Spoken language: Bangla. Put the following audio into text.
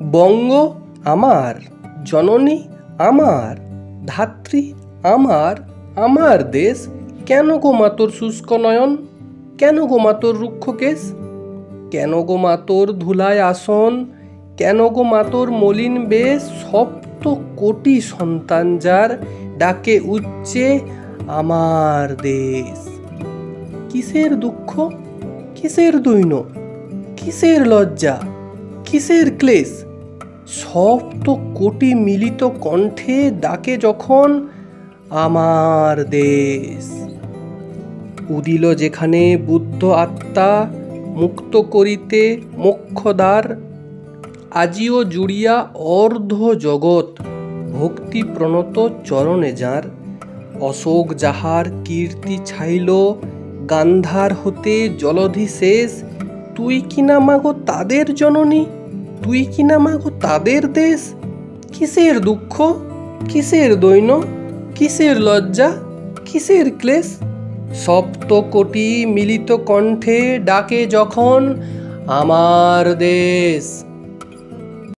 বঙ্গ আমার, জননী আমার, ধাত্রী আমার, আমার দেশ। কেন গো মা তোর শুষ্ক নয়ন, কেন গো মা তোর রুক্ষ কেশ, কেন গো মা তোর ধুলায় আসন, কেন গো মা তোর মলিন বেশ। সপ্ত কোটি সন্তান যার ডাকে উচ্চে আমার দেশ। কিসের দুঃখ, কিসের দৈন্য, কিসের লজ্জা, কিসের ক্লেশ, সপ্ত কোটি মিলিত কণ্ঠে ডাকে যখন আমার দেশ। উদিল যেখানে বুদ্ধ আত্মা মুক্ত করিতে মোক্ষদ্বার, আজিও জুড়িয়া অর্ধ জগৎ ভক্তি প্রণত চরণে যার। অশোক যাহার কীর্তি ছাইল গান্ধার হতে জলধি শেষ, তুই কিনা মাগো তাদের জননী, তুই কিনা মাগো তাদের দেশ। কিসের দুঃখ, কিসের দৈন্য, কিসের লজ্জা, কিসের ক্লেশ, সপ্ত কোটি মিলিত কণ্ঠে ডাকে যখন আমার দেশ।